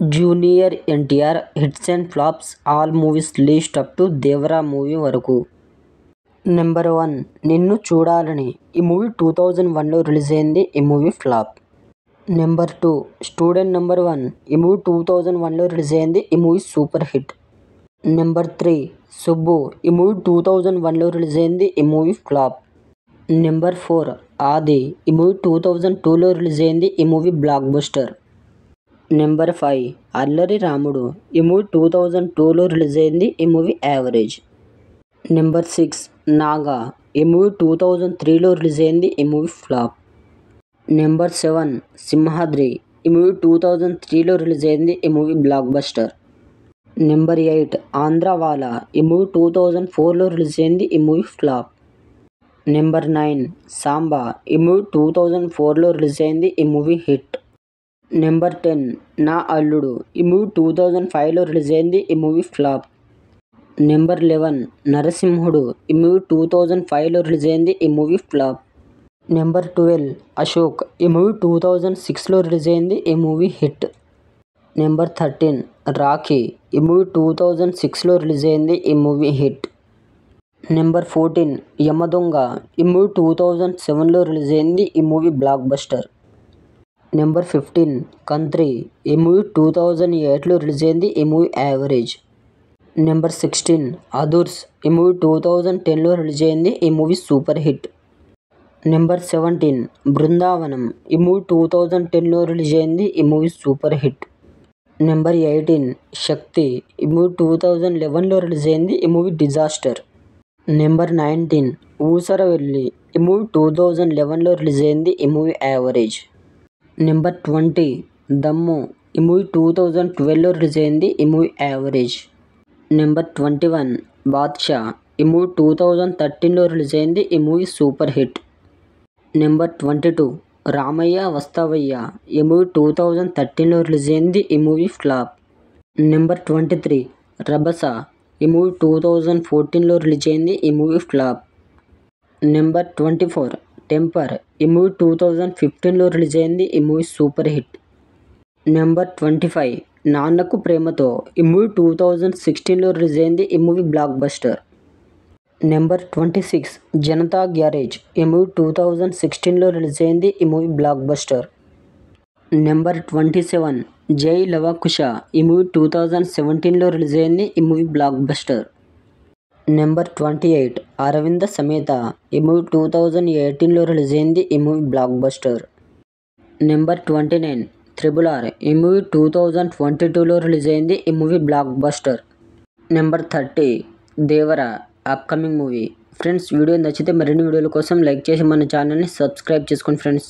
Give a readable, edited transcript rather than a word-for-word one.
Junior NTR hits and flops all movies list up to Devara movie వరకు. Number 1 నిన్ను చూడాలని. ఈ మూవీ 2001లో రిలీజ్ అయింది. ఈ movie flop. Number 2 student number 1. ఈ మూవీ 2001లో రిలీజ్ అయింది. ఈ movie super hit. Number 3 Subbu. ఈ మూవీ 2001లో రిలీజ్ అయింది. ఈ మూవీ ఫ్లాప్. నెంబర్ 4 ఆది. ఈ మూవీ 2002లో రిలీజ్ అయింది. ఈ మూవీ బ్లాక్ బస్టర్. నెంబర్ 5 అల్లరి రాముడు. ఈ మూవీ 2002లో రిలీజ్ అయింది. ఈ మూవీ యావరేజ్. నెంబర్ 6 నాగా. ఈ మూవీ 2003లో రిలీజ్ అయింది. ఈ మూవీ ఫ్లాప్. నెంబర్ 7 సింహాద్రి. ఈ మూవీ 2003లో రిలీజ్ అయింది. ఈ మూవీ బ్లాక్ బస్టర్. నెంబర్ 8 ఆంధ్రవాలా. ఈ మూవీ 2004లో రిలీజ్ అయింది. ఈ మూవీ ఫ్లాప్. నెంబర్ 9 సాంబా. ఈ మూవీ 2004లో రిలీజ్ అయింది. ఈ మూవీ హిట్. నెంబర్ 10 నా అల్లుడు. ఈ మూవీ 2005లో రిలీజ్ అయింది. ఈ మూవీ ఫ్లాప్. నెంబర్ 11 నరసింహుడు. ఈ మూవీ 2005లో రిలీజ్ అయింది. ఈ మూవీ ఫ్లాప్. నెంబర్ 12 అశోక్. ఈ మూవీ 2006లో రిలీజ్ అయింది. ఈ మూవీ హిట్. నెంబర్ 13 రాఖీ. ఈ మూవీ 2006లో రిలీజ్ అయింది. ఈ మూవీ హిట్. నెంబర్ 14 యమదొంగ. ఈ మూవీ 2007లో రిలీజ్ అయింది. ఈ మూవీ బ్లాక్ బస్టర్. నెంబర్ 15 కంత్రి. ఈ మూవీ 2008లో రిలీజ్ అయింది. ఈ మూవీ యావరేజ్. నెంబర్ 16 అదుర్స్. ఈ మూవీ 2010లో రిలీజ్ అయింది. ఈ movie super hit. Number 17 Brindavanam. ఈ మూవీ 2010లో రిలీజ్ అయింది. ఈ మూవీ సూపర్ హిట్. నెంబర్ 18 శక్తి. ఈ మూవీ 2011లో రిలీజ్ అయింది. ఈ మూవీ డిజాస్టర్. నెంబర్ 19 ఊసరవెల్లి. ఈ మూవీ 2011లో రిలీజ్ అయింది. ఈ మూవీ యావరేజ్. నెంబర్ 20 దమ్ము. ఈ మూవీ 2012లో రిలీజ్ అయింది. ఈ మూవీ యావరేజ్. నెంబర్ 21 బాద్షా. ఈ మూవీ 2013లో రిలీజ్ అయింది. ఈ movie super hit. Number 22 Ramayya Vasthavayya. ఈ మూవీ 2013లో రిలీజ్ అయింది. ఈ మూవీ ఫ్లాప్. నెంబర్ 23 రభస. ఈ మూవీ 2014లో రిలీజ్ అయింది. ఈ మూవీ ఫ్లాప్. Number 24 temper. ఈ మూవీ 2015లో రిలీజ్ అయింది. ఈ movie super hit. Number 25 Nannaku Prematho. ఈ మూవీ 2016లో రిలీజ్ అయింది. ఈ movie block buster. Number 26 Janata garage. ఈ మూవీ 2016లో రిలీజ్ అయింది. ఈ మూవీ బ్లాక్ బస్టర్. నెంబర్ 27 జై లవకుశ. ఈ మూవీ 2017లో రిలీజ్ అయింది. ఈ movie block buster. Number 28 Aravinda Sametha. ఈ మూవీ 2018లో రిలీజ్ అయింది. ఈ movie block buster. Number 29 RRR. ఈ మూవీ 2022లో రిలీజ్ అయింది. ఈ movie block buster. Number 30 Devara upcoming movie. Friends video నచ్చితే మరిన్ని వీడియోల కోసం లైక్ చేసి మన ఛానల్ని సబ్స్క్రైబ్ చేసుకోండి ఫ్రెండ్స్.